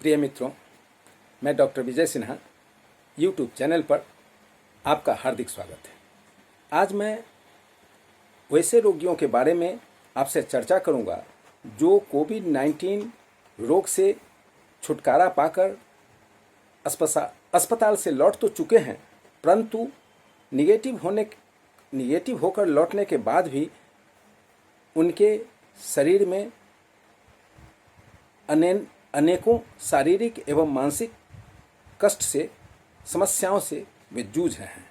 प्रिय मित्रों, मैं doctor Vijay Sinha YouTube channel पर आपका हार्दिक स्वागत है। आज मैं वैसे रोगियों के बारे में आपसे चर्चा करूंगा जो कोविड-19 रोग से छुटकारा पाकर अस्पताल से लौट तो चुके हैं, परंतु निगेटिव होकर लौटने के बाद भी उनके शरीर में अनेकों शारीरिक एवं मानसिक कष्ट से समस्याओं से वे जूझ रहे हैं।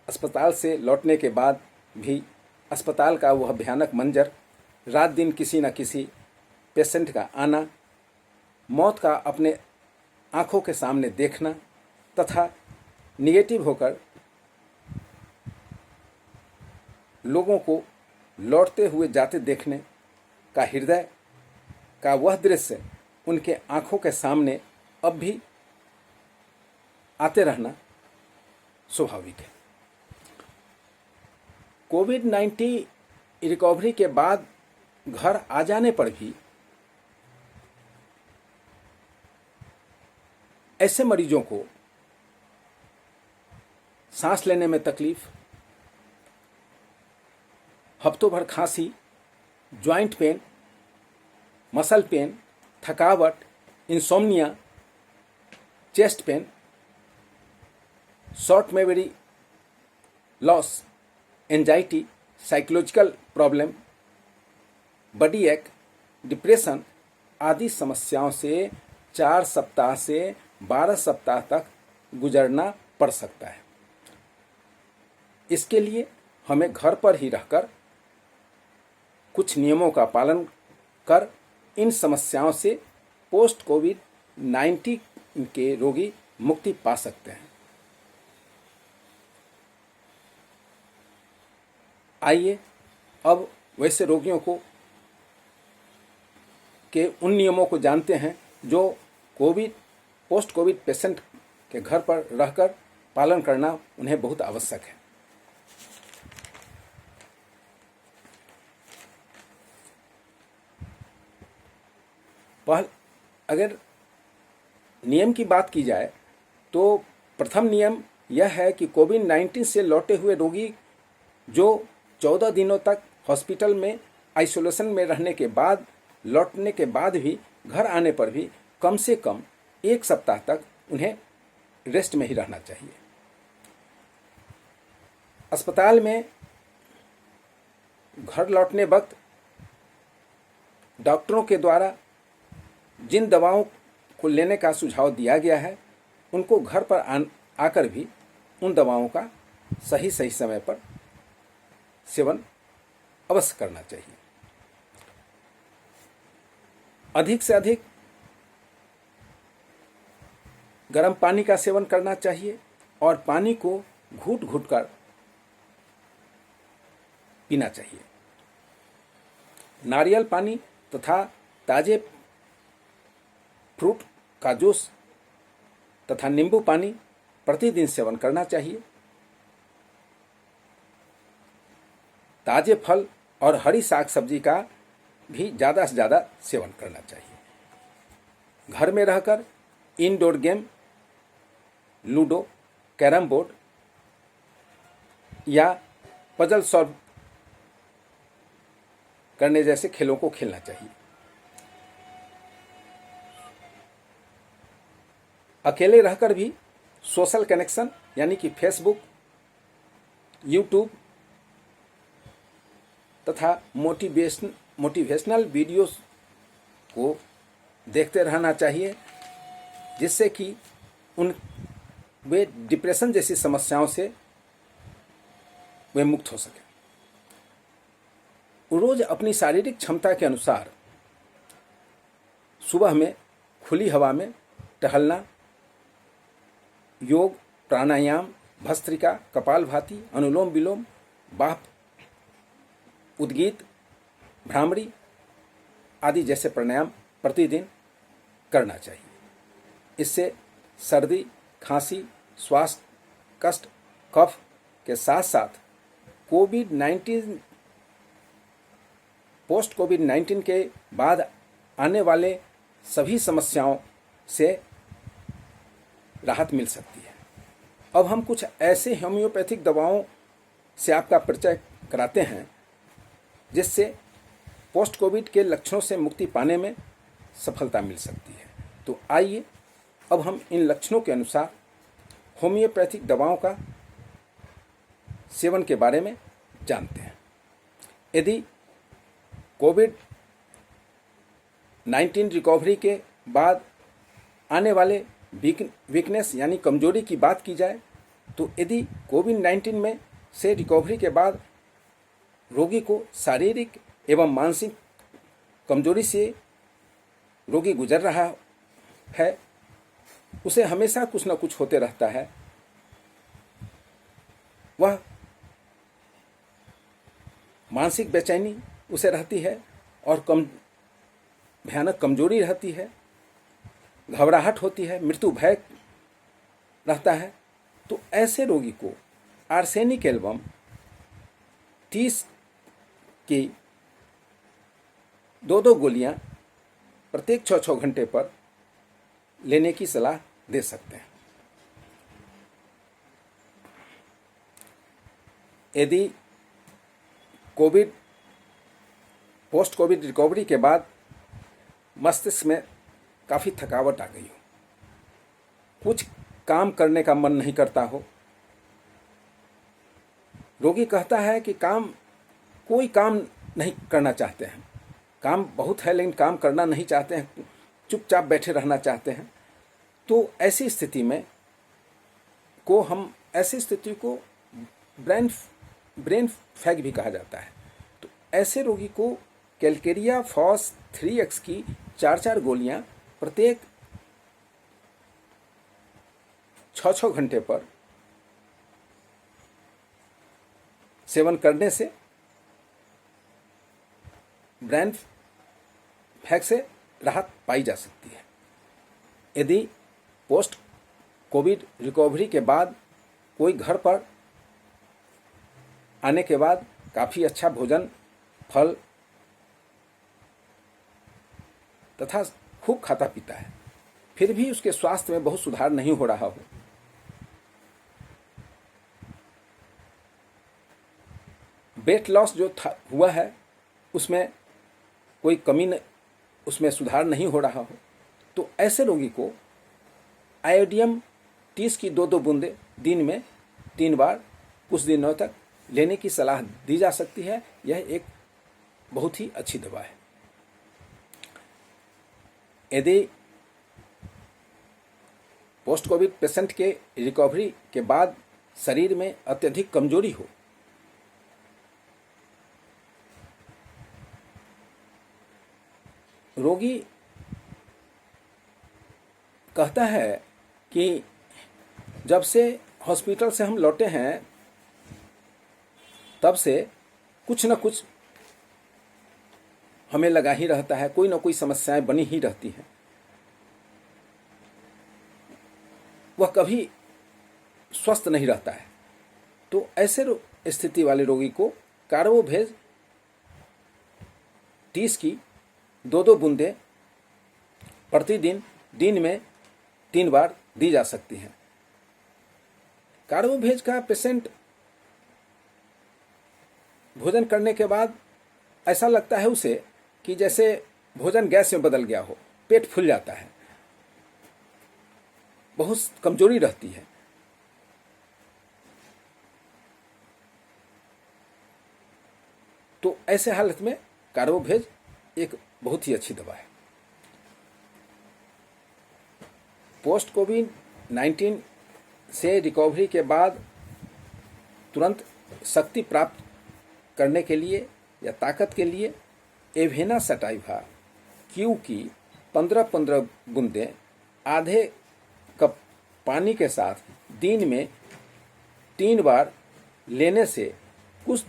अस्पताल से लौटने के बाद भी अस्पताल का वह भयानक मंजर, रात दिन किसी न किसी पेशेंट का आना, मौत का अपने आंखों के सामने देखना तथा निगेटिव होकर लोगों को लौटते हुए जाते देखने का हृदय का वह दृश्य उनके आंखों के सामने अब भी आते रहना स्वाभाविक है। कोविड-19 रिकवरी के बाद घर आ जाने पर भी ऐसे मरीजों को सांस लेने में तकलीफ, हफ्तों भर खांसी, जॉइंट पेन, मसल पेन, थकावट, insomnia, chest pain, short memory loss, anxiety, psychological problem, body एक, डिप्रेशन आदि समस्याओं से 4 सप्ताह से 12 सप्ताह तक गुजरना पड़ सकता है। इसके लिए हमें घर पर ही रहकर कुछ नियमों का पालन कर इन समस्याओं से पोस्ट कोविड-19 के रोगी मुक्ति पा सकते हैं। आइए अब वैसे रोगियों को के उन नियमों को जानते हैं जो पोस्ट कोविड पेशेंट के घर पर रहकर पालन करना उन्हें बहुत आवश्यक है। अगर नियम की बात की जाए तो प्रथम नियम यह है कि कोविड-19 से लौटे हुए रोगी जो 14 दिनों तक हॉस्पिटल में आइसोलेशन में रहने के बाद लौटने के बाद भी घर आने पर भी कम से कम 1 सप्ताह तक उन्हें रेस्ट में ही रहना चाहिए। अस्पताल में घर लौटने वक्त डॉक्टरों के द्वारा जिन दवाओं को लेने का सुझाव दिया गया है उनको घर पर आकर भी उन दवाओं का सही समय पर सेवन अवश्य करना चाहिए। अधिक से अधिक गर्म पानी का सेवन करना चाहिए और पानी को घूट घूट कर पीना चाहिए। नारियल पानी तथा ताजे फ्रूट का जूस तथा नींबू पानी प्रतिदिन सेवन करना चाहिए। ताजे फल और हरी साग सब्जी का भी ज़्यादा से ज़्यादा सेवन करना चाहिए। घर में रहकर indoor game, ludo, carrom board या पजल सॉल्व करने जैसे खेलों को खेलना चाहिए। अकेले रहकर भी सोशल कनेक्शन यानी कि फेसबुक, यूट्यूब तथा मोटिवेशनल वीडियोस को देखते रहना चाहिए, जिससे कि वे डिप्रेशन जैसी समस्याओं से वे मुक्त हो सकें। रोज अपनी शारीरिक क्षमता के अनुसार सुबह में खुली हवा में टहलना, योग, प्राणायाम, भस्त्रिका, कपालभाति, अनुलोम विलोम, बाह, उद्गीत, भ्रामरी आदि जैसे प्राणायाम प्रतिदिन करना चाहिए। इससे सर्दी, खांसी, श्वास कष्ट, कफ के साथ साथ पोस्ट कोविड-19 के बाद आने वाले सभी समस्याओं से राहत मिल सकती है। अब हम कुछ ऐसे होम्योपैथिक दवाओं से आपका परिचय कराते हैं जिससे पोस्ट कोविड के लक्षणों से मुक्ति पाने में सफलता मिल सकती है। तो आइए अब हम इन लक्षणों के अनुसार होम्योपैथिक दवाओं का सेवन के बारे में जानते हैं। यदि कोविड-19 रिकवरी के बाद आने वाले वीकनेस यानी कमजोरी की बात की जाए तो यदि कोविड-19 में से रिकवरी के बाद रोगी को शारीरिक एवं मानसिक कमजोरी से रोगी गुजर रहा है, उसे हमेशा कुछ न कुछ होते रहता है, वह मानसिक बेचैनी उसे रहती है और भयानक कमजोरी रहती है, घबराहट होती है, मृत्यु भय रहता है, तो ऐसे रोगी को आर्सेनिक एल्बम 30 की 2-2 गोलियां प्रत्येक 6-6 घंटे पर लेने की सलाह दे सकते हैं। यदि पोस्ट कोविड रिकवरी के बाद मस्तिष्क में काफ़ी थकावट आ गई हो, कुछ काम करने का मन नहीं करता हो, रोगी कहता है कि कोई काम नहीं करना चाहते हैं, काम बहुत है लेकिन काम करना नहीं चाहते हैं, चुपचाप बैठे रहना चाहते हैं, तो ऐसी स्थिति को ब्रेन फैग भी कहा जाता है। तो ऐसे रोगी को कैलकेरिया फॉस 3x की 4-4 गोलियां प्रत्येक 6-6 घंटे पर सेवन करने से ब्रेन फैग से राहत पाई जा सकती है। यदि पोस्ट कोविड रिकवरी के बाद कोई घर पर आने के बाद काफ़ी अच्छा भोजन, फल तथा खूब खाता पीता है, फिर भी उसके स्वास्थ्य में बहुत सुधार नहीं हो रहा हो, वेट लॉस जो हुआ है उसमें कोई कमी उसमें सुधार नहीं हो रहा हो, तो ऐसे रोगी को आयोडियम 30 की 2-2 बूंदें दिन में 3 बार कुछ दिनों तक लेने की सलाह दी जा सकती है। यह एक बहुत ही अच्छी दवा है। यदि पोस्ट कोविड पेशेंट के रिकवरी के बाद शरीर में अत्यधिक कमजोरी हो, रोगी कहता है कि जब से हॉस्पिटल से हम लौटे हैं तब से कुछ न कुछ हमें लगा ही रहता है, कोई ना कोई समस्याएं बनी ही रहती हैं, वह कभी स्वस्थ नहीं रहता है। तो ऐसे स्थिति वाले रोगी को कार्बोवेज 30 की 2-2 बूंदें प्रतिदिन दिन में 3 बार दी जा सकती हैं। कार्बोवेज का पेशेंट भोजन करने के बाद ऐसा लगता है उसे कि जैसे भोजन गैस में बदल गया हो, पेट फूल जाता है, बहुत कमजोरी रहती है। तो ऐसे हालत में कार्बोवेज एक बहुत ही अच्छी दवा है। पोस्ट कोविड-19 से रिकवरी के बाद तुरंत शक्ति प्राप्त करने के लिए या ताकत के लिए एवेना सटाइवा क्यू की 15-15 बूंदें आधे कप पानी के साथ दिन में 3 बार लेने से कुछ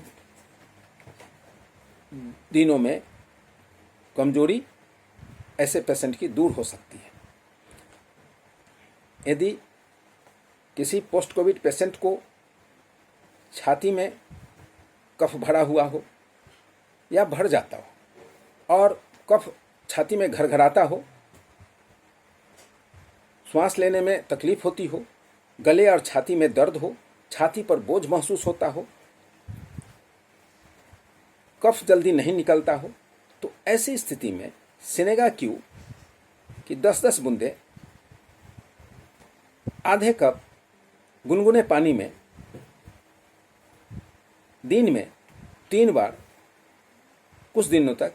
दिनों में कमजोरी ऐसे पेशेंट की दूर हो सकती है। यदि किसी पोस्ट कोविड पेशेंट को छाती में कफ भरा हुआ हो या भर जाता हो और कफ छाती में घरघराता हो, श्वास लेने में तकलीफ होती हो, गले और छाती में दर्द हो, छाती पर बोझ महसूस होता हो, कफ जल्दी नहीं निकलता हो, तो ऐसी स्थिति में सिनेगा क्यू की 10-10 बूंदें आधे कप गुनगुने पानी में दिन में 3 बार कुछ दिनों तक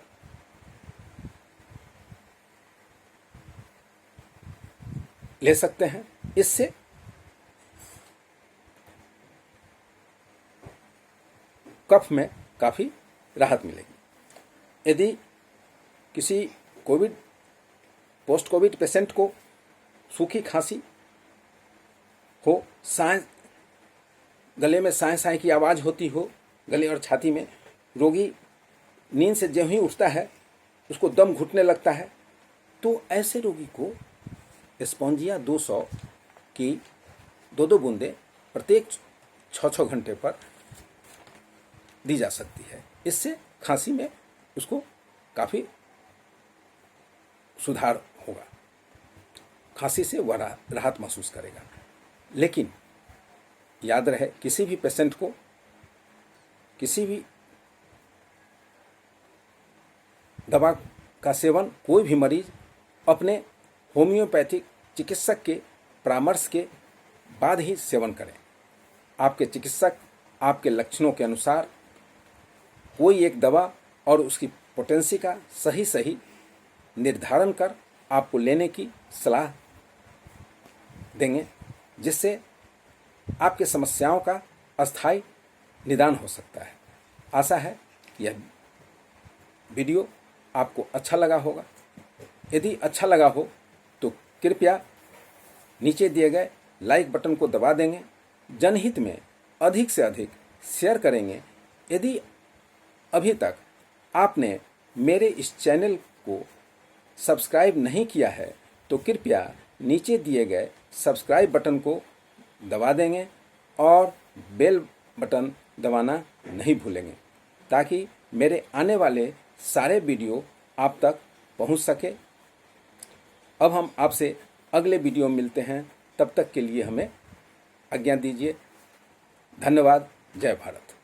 ले सकते हैं। इससे कफ में काफ़ी राहत मिलेगी। यदि किसी पोस्ट कोविड पेशेंट को सूखी खांसी हो, गले में साए साए की आवाज़ होती हो, गले और छाती में, रोगी नींद से जब ही उठता है उसको दम घुटने लगता है, तो ऐसे रोगी को स्पॉन्जिया 200 की 2-2 बूंदें प्रत्येक 6-6 घंटे पर दी जा सकती है। इससे खांसी में उसको काफ़ी सुधार होगा, खांसी से वह राहत महसूस करेगा। लेकिन याद रहे, किसी भी पेशेंट को किसी भी दवा का सेवन कोई भी मरीज अपने होम्योपैथिक चिकित्सक के परामर्श के बाद ही सेवन करें। आपके चिकित्सक आपके लक्षणों के अनुसार कोई एक दवा और उसकी पोटेंसी का सही निर्धारण कर आपको लेने की सलाह देंगे, जिससे आपके समस्याओं का अस्थायी निदान हो सकता है। आशा है यह वीडियो आपको अच्छा लगा होगा। यदि अच्छा लगा हो तो कृपया नीचे दिए गए लाइक बटन को दबा देंगे, जनहित में अधिक से अधिक शेयर करेंगे। यदि अभी तक आपने मेरे इस चैनल को सब्सक्राइब नहीं किया है तो कृपया नीचे दिए गए सब्सक्राइब बटन को दबा देंगे और बेल बटन दबाना नहीं भूलेंगे, ताकि मेरे आने वाले सारे वीडियो आप तक पहुंच सके। अब हम आपसे अगले वीडियो में मिलते हैं, तब तक के लिए हमें आज्ञा दीजिए। धन्यवाद। जय भारत।